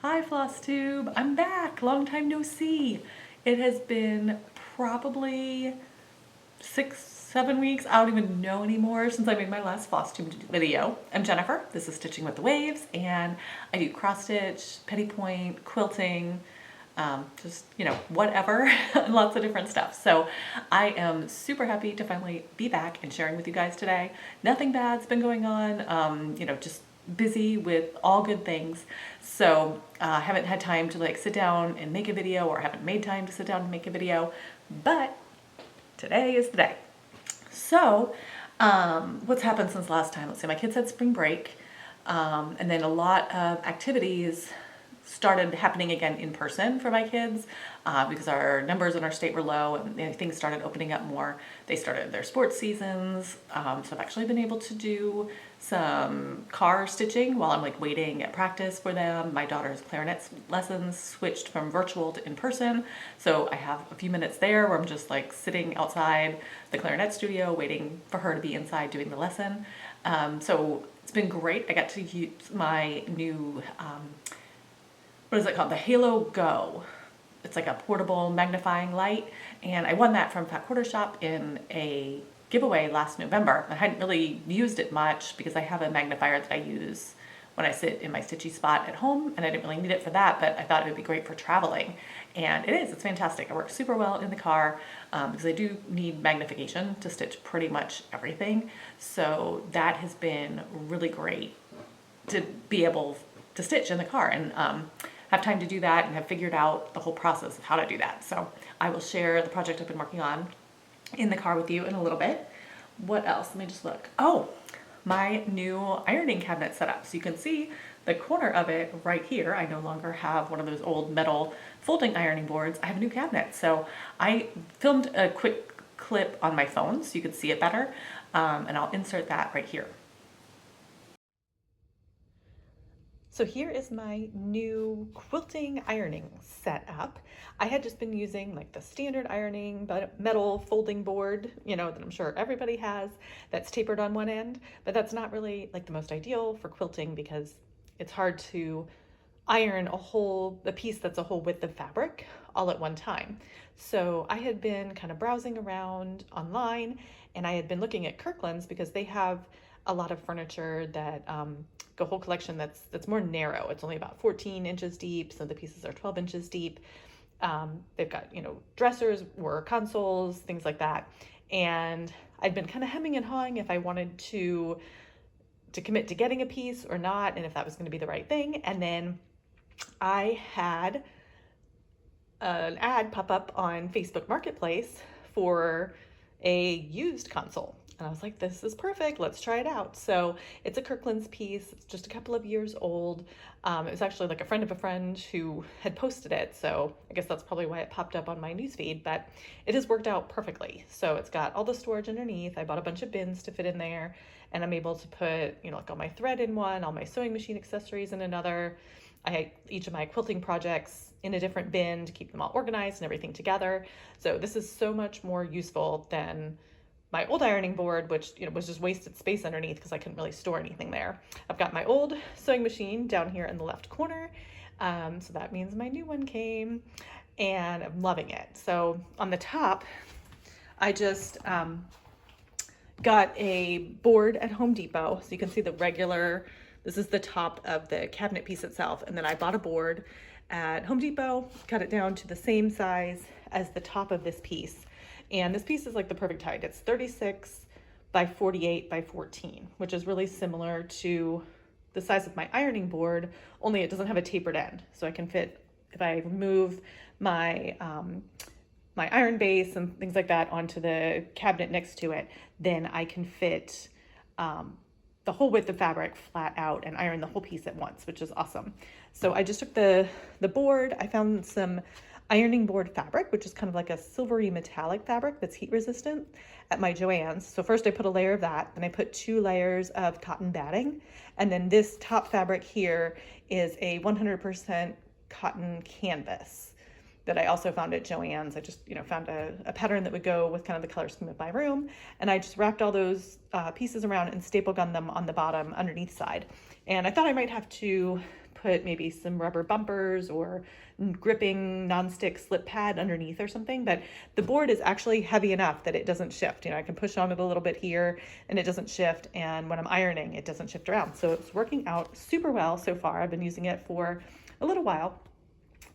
Hi Flosstube, I'm back. Long time no see. It has been probably 6, 7 weeks. I don't even know anymore since I made my last Flosstube video. I'm Jennifer. This is Stitching with the Waves, and I do cross stitch, petitpoint, quilting, just whatever, lots of different stuff. So I am super happy to finally be back and sharing with you guys today. Nothing bad's been going on. Just busy with all good things. So I haven't had time to sit down and make a video, or haven't made time to sit down and make a video, but today is the day. So what's happened since last time? Let's see, my kids had spring break, and then a lot of activities started happening again in person for my kids because our numbers in our state were low and things started opening up more. They started their sports seasons, so I've actually been able to do some car stitching while I'm waiting at practice for them. My daughter's clarinet lessons switched from virtual to in person, so I have a few minutes there where I'm just sitting outside the clarinet studio waiting for her to be inside doing the lesson. So it's been great. I got to use my new what is it called? The Halo Go. It's like a portable magnifying light, and I won that from Fat Quarter Shop in a giveaway last November. I hadn't really used it much because I have a magnifier that I use when I sit in my stitchy spot at home, and I didn't really need it for that, but I thought it would be great for traveling. And it is, it's fantastic. It works super well in the car because I do need magnification to stitch pretty much everything. So that has been really great to be able to stitch in the car and have time to do that, and have figured out the whole process of how to do that. So I will share the project I've been working on in the car with you in a little bit. What else? Let me just look. Oh, my new ironing cabinet set up. So you can see the corner of it right here. I no longer have one of those old metal folding ironing boards. I have a new cabinet. So I filmed a quick clip on my phone so you can see it better, and I'll insert that right here. So here is my new quilting ironing setup. I had just been using the standard ironing metal folding board, that I'm sure everybody has, that's tapered on one end, but that's not really the most ideal for quilting because it's hard to iron a piece that's a whole width of fabric all at one time. So I had been kind of browsing around online, and I had been looking at Kirkland's because they have a lot of furniture that a whole collection that's more narrow. It's only about 14 inches deep, so the pieces are 12 inches deep. They've got dressers or consoles, things like that. And I'd been kind of hemming and hawing if I wanted to commit to getting a piece or not, and if that was going to be the right thing. And then I had an ad pop up on Facebook Marketplace for a used console. And I was like, this is perfect. Let's try it out. So it's a Kirkland's piece. It's just a couple of years old. It was actually a friend of a friend who had posted it. So I guess that's probably why it popped up on my newsfeed, but it has worked out perfectly. So it's got all the storage underneath. I bought a bunch of bins to fit in there, and I'm able to put, all my thread in one, all my sewing machine accessories in another. I had each of my quilting projects in a different bin to keep them all organized and everything together. So this is so much more useful than my old ironing board, which was just wasted space underneath because I couldn't really store anything there. I've got my old sewing machine down here in the left corner, so that means my new one came, and I'm loving it. So on the top, I just got a board at Home Depot, so you can see the regular. This is the top of the cabinet piece itself, and then I bought a board at Home Depot, cut it down to the same size as the top of this piece. And this piece is the perfect height. It's 36 by 48 by 14, which is really similar to the size of my ironing board, only it doesn't have a tapered end. So I can fit, if I remove my my iron base and things like that onto the cabinet next to it, then I can fit the whole width of fabric flat out and iron the whole piece at once, which is awesome. So I just took the board. I found some ironing board fabric, which is kind of a silvery metallic fabric that's heat resistant, at my Joann's. So first I put a layer of that, then I put 2 layers of cotton batting, and then this top fabric here is a 100% cotton canvas that I also found at Joann's. I just, found a pattern that would go with kind of the color scheme of my room, and I just wrapped all those pieces around and staple gunned them on the bottom underneath side. And I thought I might have to put maybe some rubber bumpers or gripping nonstick slip pad underneath or something, but the board is actually heavy enough that it doesn't shift. You know, I can push on it a little bit here and it doesn't shift, and when I'm ironing, it doesn't shift around. So it's working out super well so far. I've been using it for a little while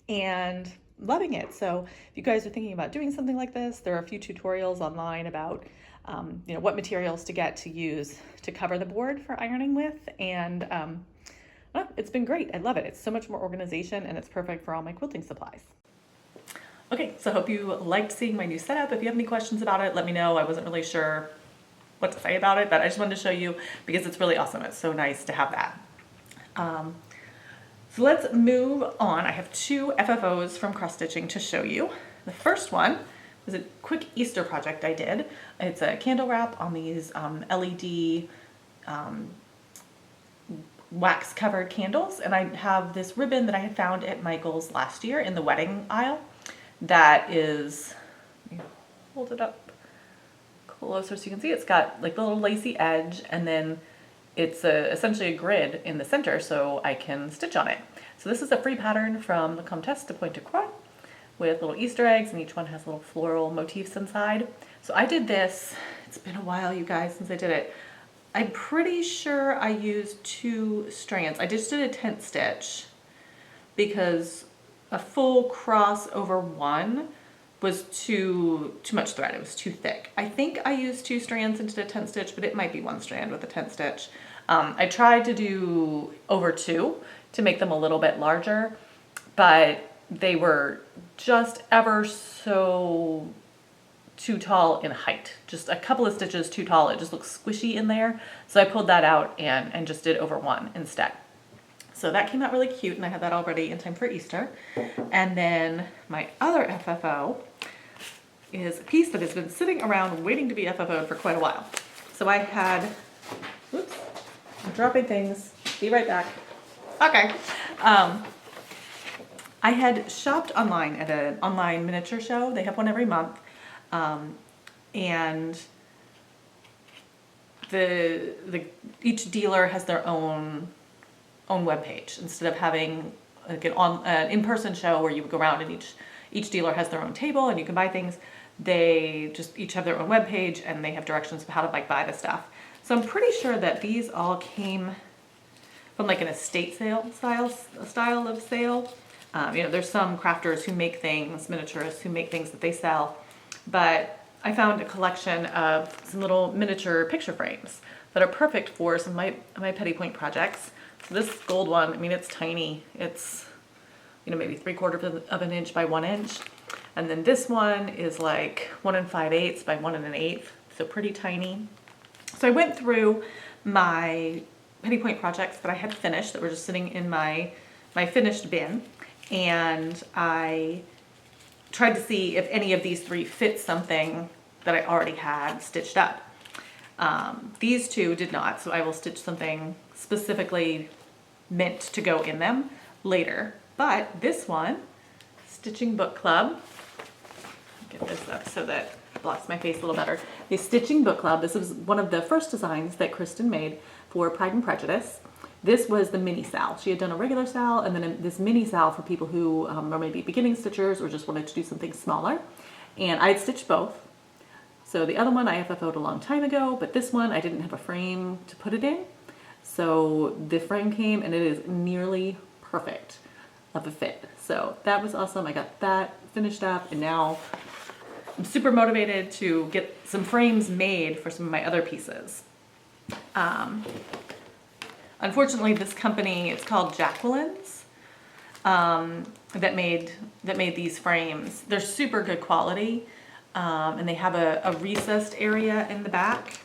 and loving it. So if you guys are thinking about doing something like this, there are a few tutorials online about you know, what materials to get to use to cover the board for ironing with, and well, it's been great. I love it. It's so much more organization, and it's perfect for all my quilting supplies. Okay, so I hope you liked seeing my new setup. If you have any questions about it, let me know. I wasn't really sure what to say about it, but I just wanted to show you because it's really awesome. It's so nice to have that. So let's move on. I have two FFOs from cross stitching to show you. The first one was a quick Easter project I did. It's a candle wrap on these LED wax covered candles, and I have this ribbon that I had found at Michael's last year in the wedding aisle that is, let me hold it up closer so you can see. It's got like the little lacy edge, and then it's essentially a grid in the center so I can stitch on it. So this is a free pattern from the Comtesse de Pointe-à-Croix with little Easter eggs, and each one has little floral motifs inside. So I did this, it's been a while, you guys, since I did it. I'm pretty sure I used 2 strands. I just did a tent stitch because a full cross over one was too much thread. It was too thick. I think I used 2 strands into the tent stitch, but it might be 1 strand with a tent stitch. I tried to do over 2 to make them a little bit larger, but they were just ever so too tall in height. Just a couple of stitches too tall. It just looks squishy in there. So I pulled that out and just did over 1 instead. So that came out really cute, and I had that all ready in time for Easter. And then my other FFO is a piece that has been sitting around waiting to be FFO'd for quite a while. So I had, oops, I'm dropping things. Be right back. Okay. I had shopped online at an online miniature show. They have one every month. And each dealer has their own webpage instead of having like an in-person show where you would go around and each dealer has their own table and you can buy things. They just each have their own webpage, and they have directions of how to buy the stuff. So I'm pretty sure that these all came from like an estate sale style of sale. You know, there's some crafters who make things, miniaturists who make things that they sell, but I found a collection of some little miniature picture frames that are perfect for some of my Petitpoint projects. So this gold one, I mean, it's tiny. It's, you know, maybe 3/4 of an inch by 1 inch. And then this one is like 1 5/8 by 1 1/8, so pretty tiny. So I went through my Petitpoint projects that I had finished that were just sitting in my finished bin, and I tried to see if any of these 3 fit something that I already had stitched up. These 2 did not, so I will stitch something specifically meant to go in them later. But this one, Stitching Book Club, get this up so that it blocks my face a little better. The Stitching Book Club, this was one of the first designs that Kristen made for Pride and Prejudice. This was the mini sal. She had done a regular sal and then this mini sal for people who are maybe beginning stitchers or just wanted to do something smaller. And I had stitched both. So the other one I FFO'd a long time ago, but this one I didn't have a frame to put it in. So the frame came and it is nearly perfect of a fit. So that was awesome. I got that finished up, and now I'm super motivated to get some frames made for some of my other pieces. Unfortunately, this company, it's called Jacqueline's, that made these frames. They're super good quality, and they have a recessed area in the back.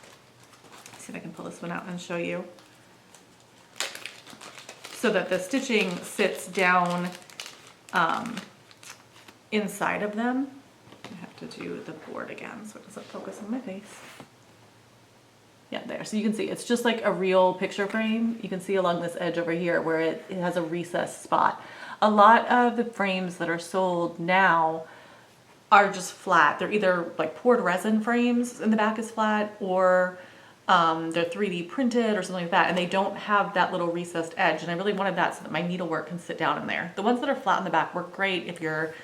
Let's see if I can pull this one out and show you. So that the stitching sits down inside of them. I have to do the board again so it doesn't focus on my face. Yeah, there. So you can see it's just like a real picture frame. You can see along this edge over here where it has a recessed spot. A lot of the frames that are sold now are just flat. They're either like poured resin frames and the back is flat, or they're 3D printed or something like that, and they don't have that little recessed edge, and I really wanted that so that my needlework can sit down in there. The ones that are flat in the back work great if you're,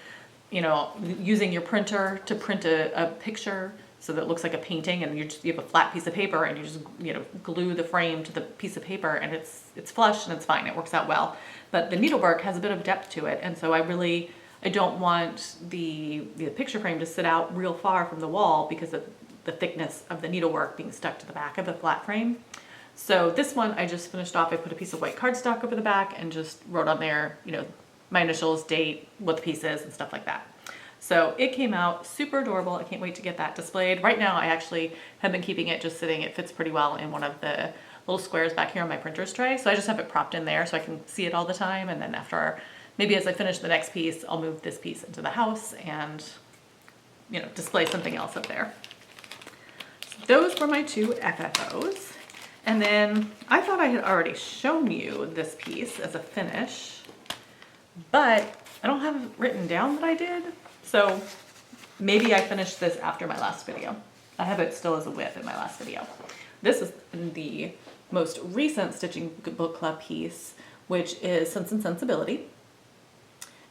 you know, using your printer to print a picture so that it looks like a painting, and you have a flat piece of paper and you just, you know, glue the frame to the piece of paper, and it's flush and it's fine, it works out well. But the needlework has a bit of depth to it, and so I don't want the picture frame to sit out real far from the wall because of the thickness of the needlework being stuck to the back of the flat frame. So this one I just finished off. I put a piece of white cardstock over the back and just wrote on there, you know, my initials, date, what the piece is, and stuff like that. So it came out super adorable. I can't wait to get that displayed. Right now I actually have been keeping it just sitting. It fits pretty well in one of the little squares back here on my printer's tray. So I just have it propped in there so I can see it all the time. And then after, maybe as I finish the next piece, I'll move this piece into the house and, you know, display something else up there. Those were my two FFOs. And then I thought I had already shown you this piece as a finish, but I don't have it written down that I did. So maybe I finished this after my last video. I have it still as a WIP in my last video. This is the most recent Stitching Book Club piece, which is Sense and Sensibility.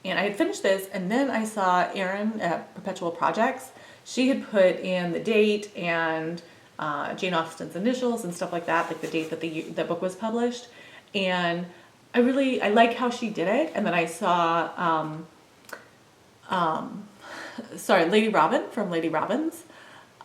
And I had finished this, and then I saw Erin at Perpetual Projects. She had put in the date and Jane Austen's initials and stuff like that, like the date that the book was published. And I like how she did it. And then I saw, Lady Robin from Lady Robin's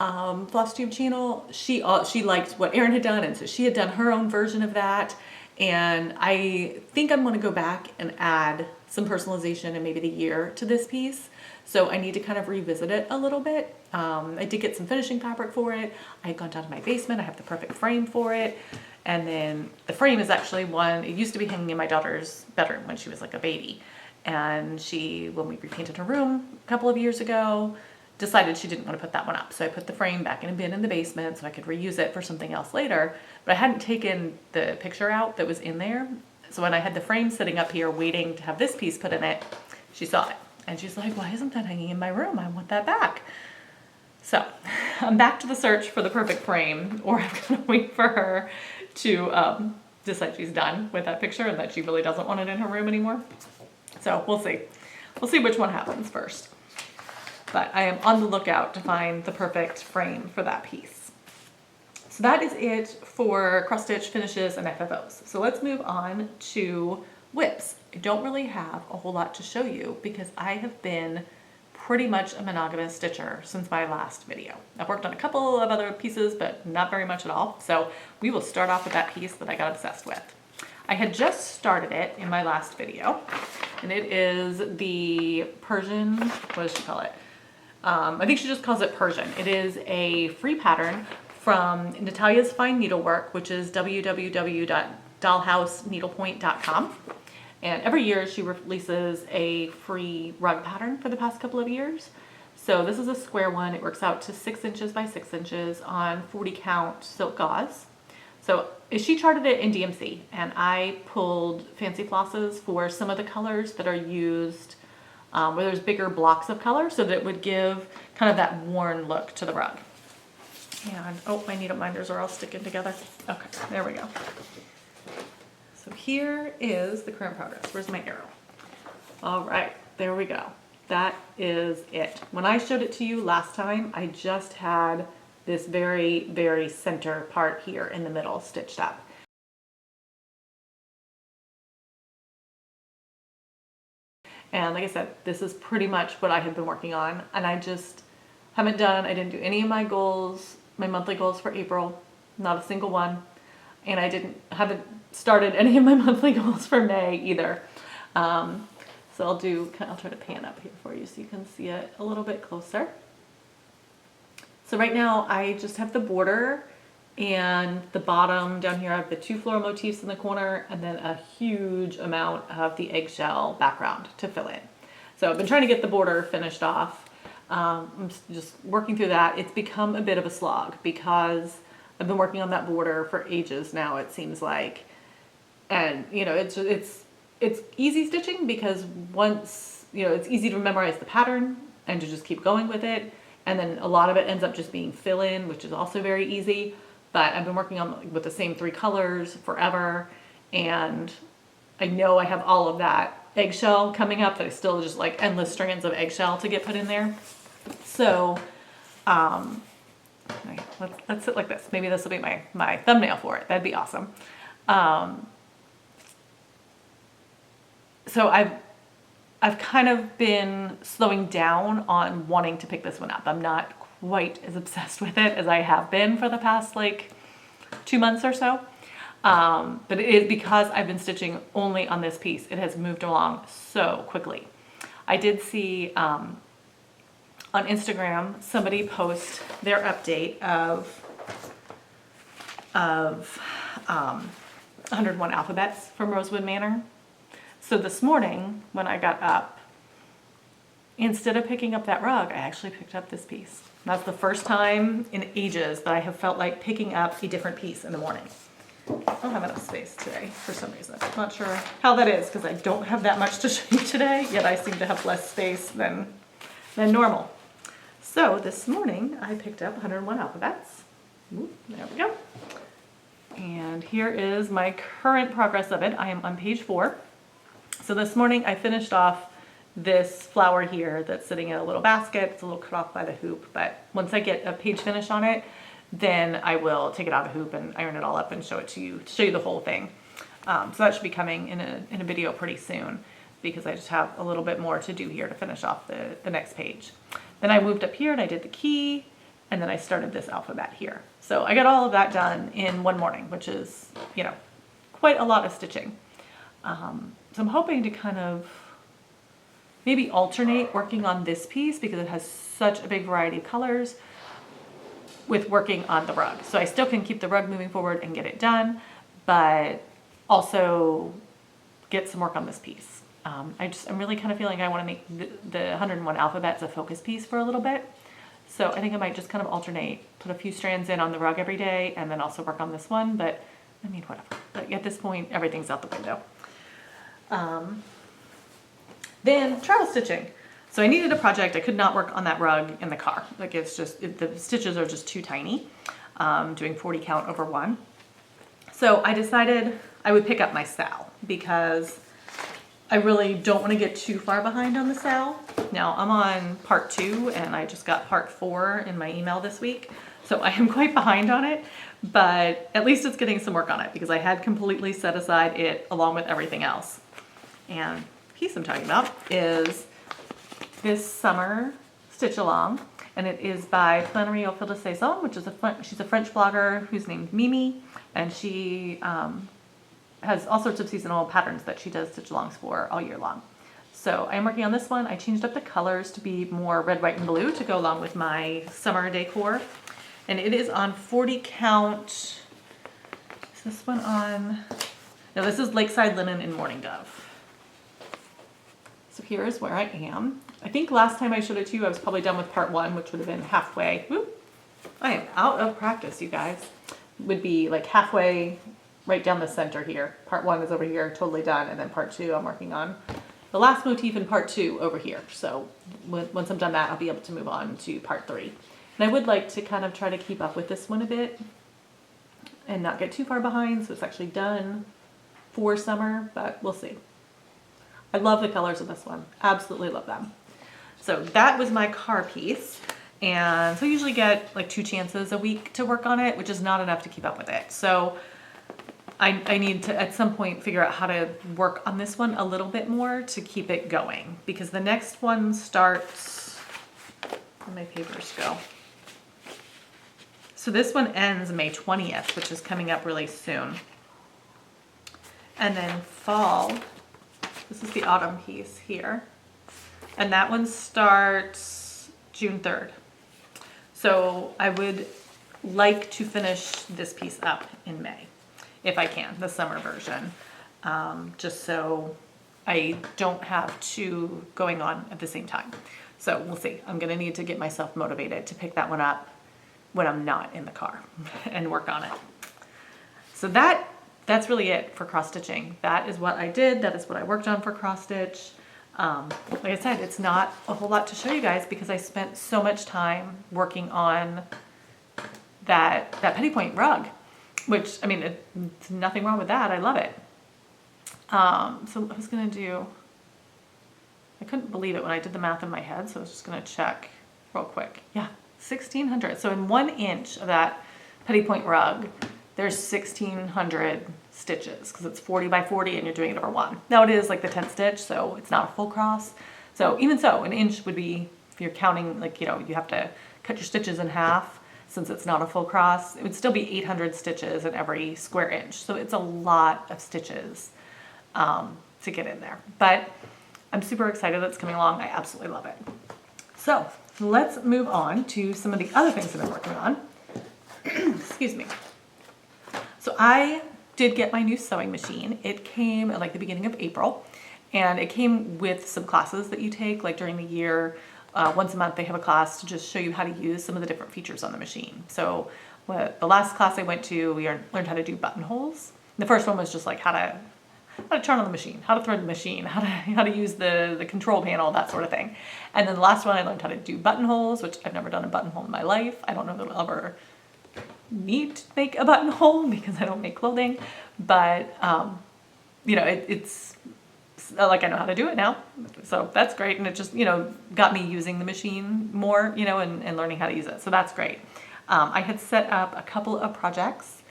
Flosstube channel. She liked what Erin had done, and so she had done her own version of that. And I think I'm going to go back and add some personalization and maybe the year to this piece. So I need to kind of revisit it a little bit. I did get some finishing fabric for it. I had gone down to my basement. I have the perfect frame for it. And then the frame is actually one, it used to be hanging in my daughter's bedroom when she was like a baby. And when we repainted her room a couple of years ago, decided she didn't want to put that one up. So I put the frame back in a bin in the basement so I could reuse it for something else later. But I hadn't taken the picture out that was in there. So when I had the frame sitting up here waiting to have this piece put in it, she saw it. And she's like, why isn't that hanging in my room? I want that back. So I'm back to the search for the perfect frame, or I'm gonna wait for her to decide she's done with that picture and that she really doesn't want it in her room anymore. So we'll see. We'll see which one happens first. But I am on the lookout to find the perfect frame for that piece. So that is it for cross stitch finishes and FFOs. So let's move on to WIPs. I don't really have a whole lot to show you because I have been pretty much a monogamous stitcher since my last video. I've worked on a couple of other pieces, but not very much at all. So we will start off with that piece that I got obsessed with. I had just started it in my last video, and it is the Persian, what does she call it? I think she just calls it Persian. It is a free pattern from Natalia's Fine Needlework, which is www.dollhouseneedlepoint.com. And every year she releases a free rug pattern for the past couple of years. So this is a square one. It works out to 6 inches by 6 inches on 40 count silk gauze. So she charted it in DMC, and I pulled fancy flosses for some of the colors that are used where there's bigger blocks of color, so that it would give kind of that worn look to the rug. And, oh, my needle minders are all sticking together. Okay, there we go. So here is the current progress. Where's my arrow? All right, there we go. That is it. When I showed it to you last time, I just had this very, very center part here in the middle stitched up. And like I said, this is pretty much what I have been working on, and I just haven't I didn't do any of my goals, my monthly goals for April, not a single one. And I haven't started any of my monthly goals for May either. So I'll try to pan up here for you so you can see it a little bit closer. So right now I just have the border and the bottom down here. I have the 2 floral motifs in the corner and then a huge amount of the eggshell background to fill in. So I've been trying to get the border finished off. I'm just working through that. It's become a bit of a slog because I've been working on that border for ages now, it seems like. And you know, it's easy stitching because once, you know, it's easy to memorize the pattern and to just keep going with it. And then a lot of it ends up just being fill in, which is also very easy. but I've been working on with the same 3 colors forever, and I know I have all of that eggshell coming up that I still just like endless strands of eggshell to get put in there. So let's sit like this. Maybe this will be my thumbnail for it. That'd be awesome. So I've kind of been slowing down on wanting to pick this one up. I'm not quite as obsessed with it as I have been for the past like 2 months or so. But it is because I've been stitching only on this piece. It has moved along so quickly. I did see on Instagram somebody post their update of 101 alphabets from Rosewood Manor. So this morning when I got up, instead of picking up that rug, I actually picked up this piece. That's the first time in ages that I have felt like picking up a different piece in the morning. I don't have enough space today for some reason. I'm not sure how that is because I don't have that much to show you today, yet I seem to have less space than normal. So this morning I picked up 101 alphabets. Ooh, there we go. And here is my current progress of it. I am on page 4. So this morning I finished off this flower here that's sitting in a little basket. It's a little cut off by the hoop, but once I get a page finish on it, then I will take it out of the hoop and iron it all up and show it to you, to show you the whole thing. So that should be coming in a video pretty soon because I just have a little bit more to do here to finish off the next page. Then I moved up here and I did the key, and then I started this alphabet here. So I got all of that done in one morning, which is, you know, quite a lot of stitching. So I'm hoping to kind of maybe alternate working on this piece because it has such a big variety of colors with working on the rug. So I still can keep the rug moving forward and get it done, but also get some work on this piece. I'm really kind of feeling I want to make the 101 alphabets a focus piece for a little bit. So I think I might just kind of alternate, put a few strands in on the rug every day and then also work on this one, but I mean, whatever. But at this point, everything's out the window. Then travel stitching. So I needed a project. I could not work on that rug in the car. Like it's just, the stitches are just too tiny, doing 40 count over 1. So I decided I would pick up my sal because I really don't want to get too far behind on the sal. Now I'm on part 2 and I just got part 4 in my email this week. So I am quite behind on it, but at least it's getting some work on it because I had completely set aside it along with everything else. And the piece I'm talking about is this summer stitch along, and it is by Flannery Au Fil de Saison, which is she's a French blogger who's named Mimi, and she has all sorts of seasonal patterns that she does stitch alongs for all year long. So I'm working on this one. I changed up the colors to be more red, white, and blue to go along with my summer decor. And it is on 40 count. Is this one on? No, this is Lakeside Linen in Morning Dove. So here is where I am. I think last time I showed it to you, I was probably done with part 1, which would have been halfway. Whoop. I am out of practice, you guys. Would be like halfway right down the center here. Part 1 is over here, totally done. And then part 2, I'm working on the last motif in part 2 over here. So once I'm done that, I'll be able to move on to part 3. And I would like to kind of try to keep up with this one a bit and not get too far behind. So it's actually done for summer, but we'll see. I love the colors of this one. Absolutely love them. So that was my car piece. And so I usually get like 2 chances a week to work on it, which is not enough to keep up with it. So I need to at some point figure out how to work on this one a little bit more to keep it going, because the next one starts, where my papers go. So this one ends May 20th, which is coming up really soon. And then fall, this is the autumn piece here. And that one starts June 3rd. So I would like to finish this piece up in May, if I can, the summer version, just so I don't have 2 going on at the same time. So we'll see. I'm gonna need to get myself motivated to pick that one up when I'm not in the car and work on it. So that's really it for cross stitching. That is what I did. That is what I worked on for cross stitch. Like I said, it's not a whole lot to show you guys because I spent so much time working on that Petitpoint rug, which, I mean, it's nothing wrong with that. I love it. So I was gonna do, I couldn't believe it when I did the math in my head, so I was just gonna check real quick. Yeah, 1,600. So in 1 inch of that Petitpoint rug, there's 1,600 stitches, because it's 40 by 40 and you're doing it over 1. Now it is like the 10th stitch, so it's not a full cross. So even so, an inch would be, if you're counting, like, you know, you have to cut your stitches in half, since it's not a full cross, it would still be 800 stitches in every square inch. So it's a lot of stitches to get in there. But I'm super excited that it's coming along. I absolutely love it. So let's move on to some of the other things that I'm working on. Excuse me. So I did get my new sewing machine. It came at like the beginning of April, and it came with some classes that you take like during the year. Once a month they have a class to just show you how to use some of the different features on the machine. So the last class I went to, we learned how to do buttonholes. The first one was just like how to turn on the machine, how to thread the machine, how to use the control panel, that sort of thing. And then the last one I learned how to do buttonholes, which I've never done a buttonhole in my life. I don't know that I'll ever need to make a buttonhole because I don't make clothing, but you know, it's like I know how to do it now, so that's great. And it just, you know, got me using the machine more, you know, and learning how to use it, so that's great. I had set up a couple of projects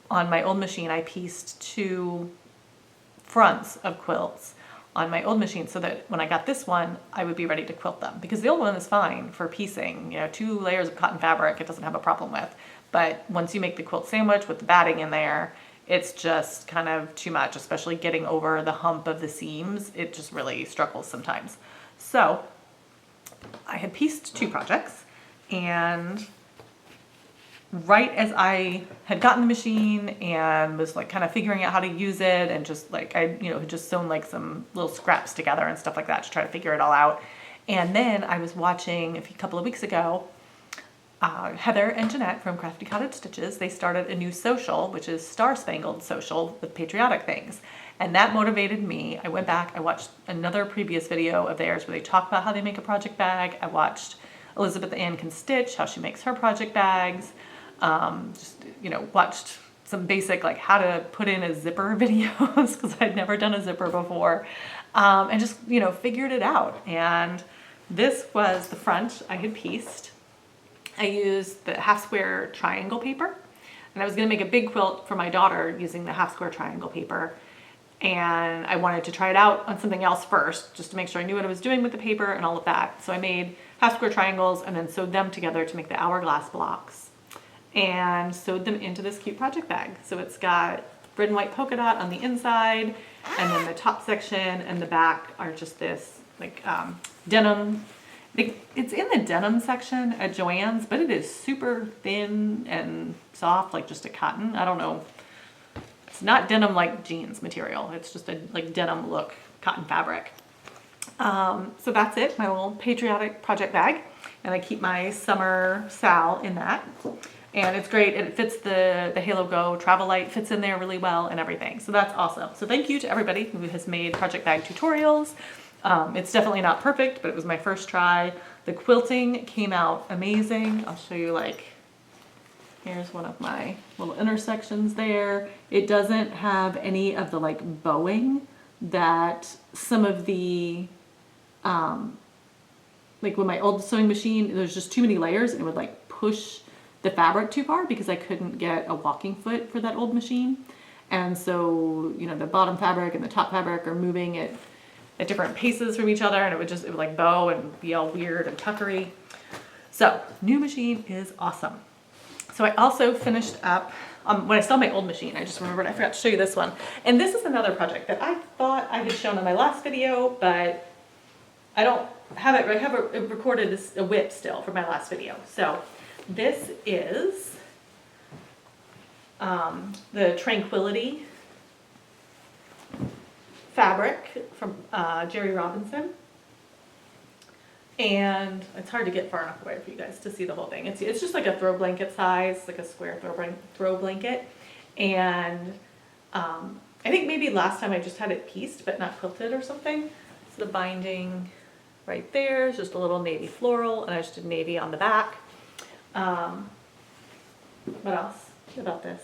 on my old machine. I pieced 2 fronts of quilts on my old machine so that when I got this one, I would be ready to quilt them, because the old one is fine for piecing, you know, 2 layers of cotton fabric, it doesn't have a problem with. But once you make the quilt sandwich with the batting in there, it's just kind of too much, especially getting over the hump of the seams. It just really struggles sometimes. So I had pieced 2 projects, and right as I had gotten the machine and was like kind of figuring out how to use it, and just like I, you know, had just sewn like some little scraps together and stuff like that to try to figure it all out. And then I was watching a couple of weeks ago, Heather and Jeanette from Crafty Cottage Stitches, they started a new social, which is Star Spangled Social with patriotic things. And that motivated me. I went back, I watched another previous video of theirs where they talk about how they make a project bag. I watched Elizabeth Ann Can Stitch, how she makes her project bags. Just, you know, watched some basic like how to put in a zipper videos, because I'd never done a zipper before. And just, you know, figured it out. And this was the front I had pieced. I used the half square triangle paper, and I was going to make a big quilt for my daughter using the half square triangle paper, and I wanted to try it out on something else first just to make sure I knew what I was doing with the paper and all of that. So I made half square triangles and then sewed them together to make the hourglass blocks, and sewed them into this cute project bag. So it's got red and white polka dot on the inside, and then the top section and the back are just this like denim. It's in the denim section at Joann's, but it is super thin and soft, like just a cotton. I don't know. It's not denim like jeans material. It's just a like denim look cotton fabric. So that's it, my little patriotic project bag. And I keep my summer Sal in that. And it's great. It fits the Halo Go travel light, fits in there really well and everything. So that's awesome. So thank you to everybody who has made project bag tutorials. It's definitely not perfect, but it was my first try. The quilting came out amazing. I'll show you, like, here's one of my little intersections there. It doesn't have any of the like bowing that some of the, like with my old sewing machine, there's just too many layers and it would like push the fabric too far because I couldn't get a walking foot for that old machine. And so, you know, the bottom fabric and the top fabric are moving at different paces from each other, and it would like bow and be all weird and tuckery. So new machine is awesome. So I also finished up, when I saw my old machine, I just remembered I forgot to show you this one. And this is another project that I thought I had shown in my last video, but I don't have it, I have it recorded as a whip still from my last video. So this is the Tranquility fabric from Jerry Robinson, and it's hard to get far enough away for you guys to see the whole thing. It's just like a throw blanket size, like a square throw blanket, and I think maybe last time I just had it pieced but not quilted or something. So the binding right there is just a little navy floral, and I just did navy on the back. what else about this?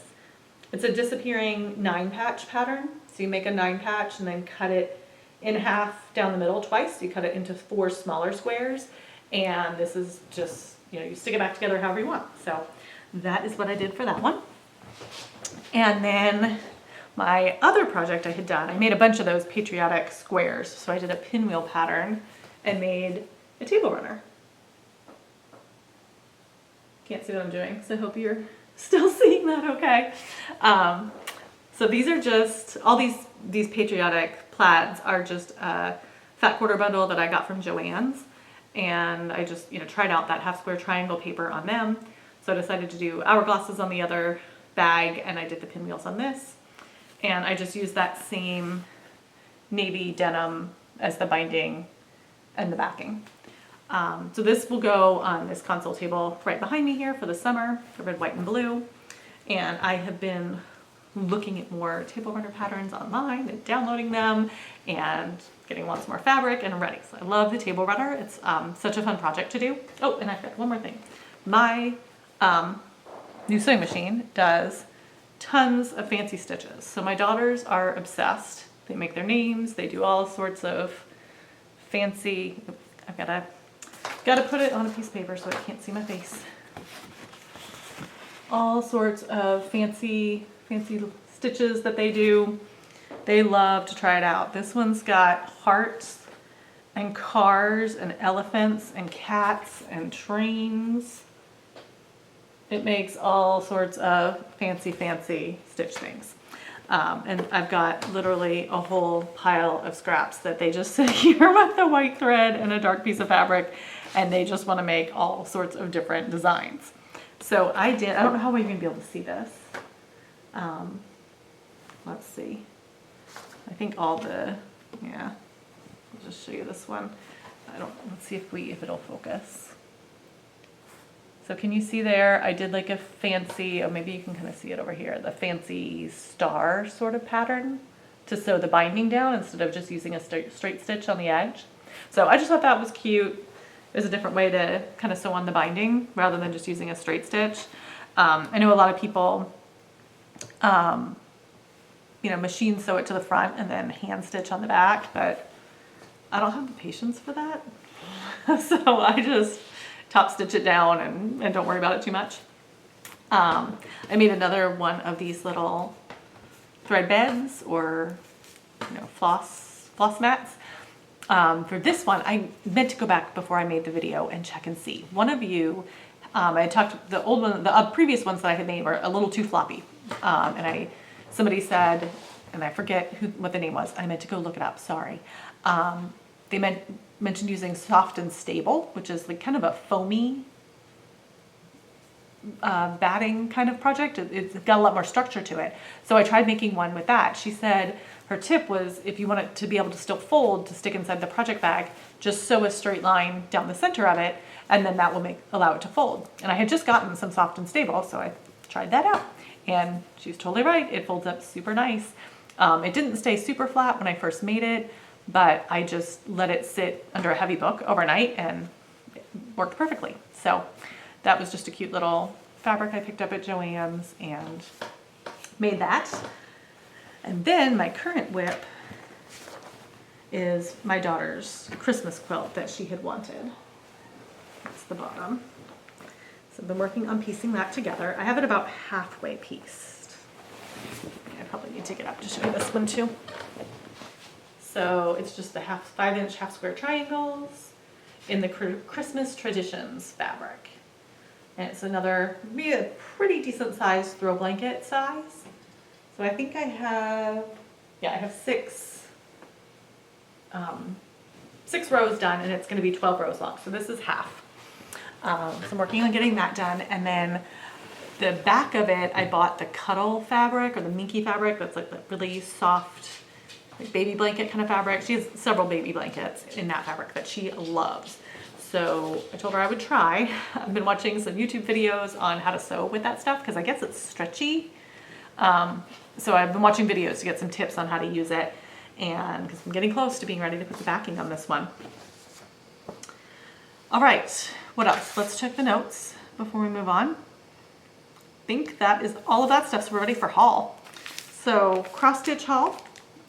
It's a disappearing 9-patch pattern. So you make a 9-patch and then cut it in half down the middle twice. You cut it into 4 smaller squares. And this is just, you know, you stick it back together however you want. So that is what I did for that one. And then my other project I had done, I made a bunch of those patriotic squares. So I did a pinwheel pattern and made a table runner. Can't see what I'm doing, so I hope you're still seeing that okay. So these are just, all these patriotic plaids are just a fat quarter bundle that I got from Joann's. And I just, you know, tried out that half square triangle paper on them. So I decided to do hourglasses on the other bag, and I did the pinwheels on this. And I just used that same navy denim as the binding and the backing. So this will go on this console table right behind me here for the summer, the red, white, and blue. And I have been looking at more table runner patterns online and downloading them and getting lots more fabric, and I'm ready. So I love the table runner. It's such a fun project to do. Oh, and I've got one more thing. My new sewing machine does tons of fancy stitches. So my daughters are obsessed. They make their names. They do all sorts of fancy, I've gotta put it on a piece of paper so I can't see my face. All sorts of fancy stitches that they do. They love to try it out. This one's got hearts and cars and elephants and cats and trains. It makes all sorts of fancy stitch things. And I've got literally a whole pile of scraps that they just sit here with a white thread and a dark piece of fabric, and they just want to make all sorts of different designs. So I don't know how we're going to be able to see this. Let's see. I think all the, yeah, I'll just show you this one. Let's see if it'll focus. So can you see there, I did like a fancy, or maybe you can kind of see it over here, the fancy star sort of pattern to sew the binding down instead of just using a straight stitch on the edge. So I just thought that was cute. It was a different way to kind of sew on the binding rather than just using a straight stitch. I know a lot of people, you know, machine sew it to the front and then hand stitch on the back, but I don't have the patience for that. So I just top stitch it down and don't worry about it too much. I made another one of these little thread beds, or, you know, floss mats. For this one, I meant to go back before I made the video and check and see. One of you, I talked, the old one, the previous ones that I had made were a little too floppy. And somebody said, and I forget what the name was, I meant to go look it up, sorry. They mentioned using Soft and Stable, which is like kind of a foamy batting kind of project. It's got a lot more structure to it. So I tried making one with that. She said her tip was, if you want it to be able to still fold to stick inside the project bag, just sew a straight line down the center of it, and then that will allow it to fold. And I had just gotten some Soft and Stable, so I tried that out. And she's totally right. It folds up super nice. It didn't stay super flat when I first made it, but I just let it sit under a heavy book overnight and it worked perfectly. So that was just a cute little fabric I picked up at Joann's and made that. And then my current whip is my daughter's Christmas quilt that she had wanted. That's the bottom. So I've been working on piecing that together. I have it about halfway pieced. I probably need to get up to show you this one too. So it's just the 5-inch half square triangles in the Christmas Traditions fabric. And it's another a pretty decent size throw blanket size. So I think I have 6 rows done, and it's going to be 12 rows long. So this is half. So I'm working on getting that done. And then the back of it, I bought the Cuddle fabric, or the Minky fabric. That's like the really soft, like baby blanket kind of fabric. She has several baby blankets in that fabric that she loves. So I told her I would try. I've been watching some YouTube videos on how to sew with that stuff because I guess it's stretchy. So I've been watching videos to get some tips on how to use it, and because I'm getting close to being ready to put the backing on this one. All right, what else? Let's check the notes before we move on. think that is all of that stuff, so we're ready for haul. So cross stitch haul.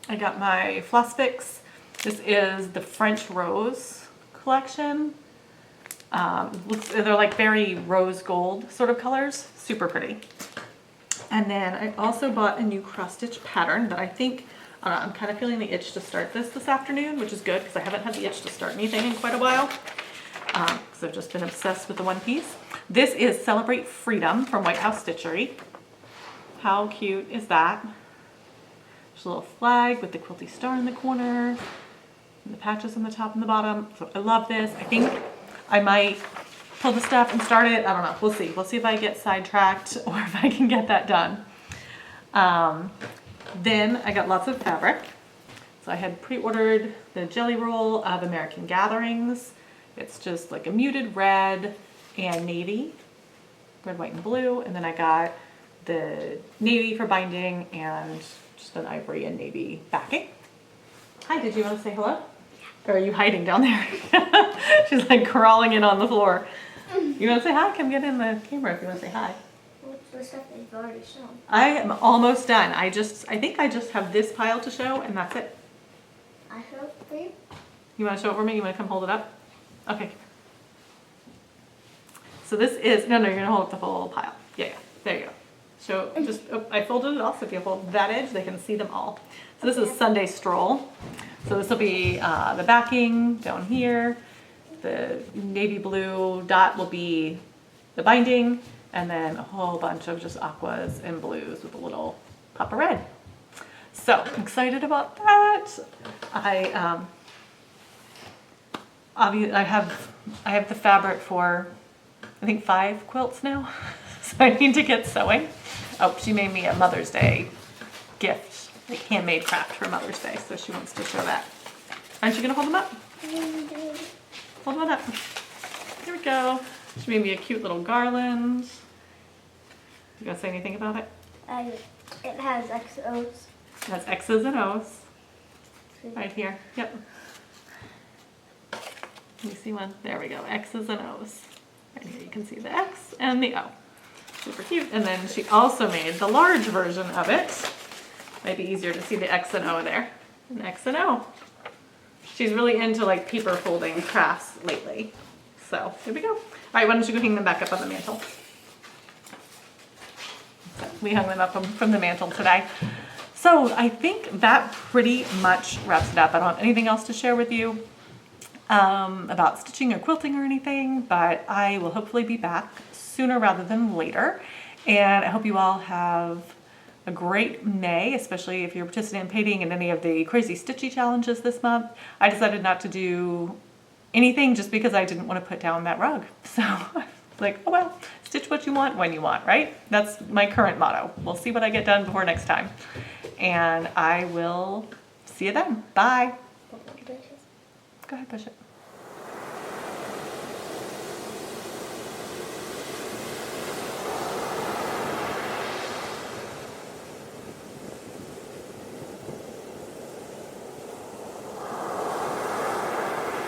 I got my Flosstube. This is the French Rose collection. They're like very rose gold sort of colors, super pretty. And then I also bought a new cross stitch pattern that I think, I'm kind of feeling the itch to start this afternoon, which is good because I haven't had the itch to start anything in quite a while. Because I've just been obsessed with the one piece. This is Celebrate Freedom from White House Stitchery. How cute is that? There's a little flag with the quilty star in the corner, and the patches on the top and the bottom. So I love this. I think I might pull the stuff and start it. I don't know. We'll see. We'll see if I get sidetracked or if I can get that done. Then I got lots of fabric. So I had pre-ordered the Jelly Roll of American Gatherings. It's just like a muted red and navy, red, white, and blue. And then I got the navy for binding and just an ivory and navy backing. Hi, did you want to say hello? Or are you hiding down there? She's like crawling in on the floor. You want to say hi? Come get in the camera if you want to say hi. What's the stuff that you've already shown? I am almost done. I think I just have this pile to show and that's it. I show it for you? You want to show it for me? You want to come hold it up? Okay. So this is, no, you're going to hold up the whole pile. Yeah, there you go. So just, I folded it off, so if you hold that edge, they can see them all. So this is Sunday Stroll. So this will be the backing down here. The navy blue dot will be the binding, and then a whole bunch of just aquas and blues with a little pop of red. So I'm excited about that. I have the fabric for I think 5 quilts now, so I need to get sewing. Oh, she made me a Mother's Day gift, like handmade craft for Mother's Day, so she wants to show that. Aren't you gonna hold them up? Hold them up. Here we go. She made me a cute little garland. You gonna say anything about it? It has XOs. It has X's and O's. Right here. Yep. Can you see one? There we go. X's and O's. Right here you can see the X and the O. Super cute. And then she also made the large version of it. Might be easier to see the X and O there. An X and O. She's really into like paper folding crafts lately. So here we go. All right, why don't you go hang them back up on the mantle? So we hung them up from the mantle today. So I think that pretty much wraps it up. I don't have anything else to share with you about stitching or quilting or anything, but I will hopefully be back sooner rather than later. And I hope you all have a great May, especially if you're participating in any of the crazy stitchy challenges this month. I decided not to do anything just because I didn't want to put down that rug. So like, oh well, stitch what you want when you want, right? That's my current motto. We'll see what I get done before next time. And I will see you then. Bye. Go ahead, push it.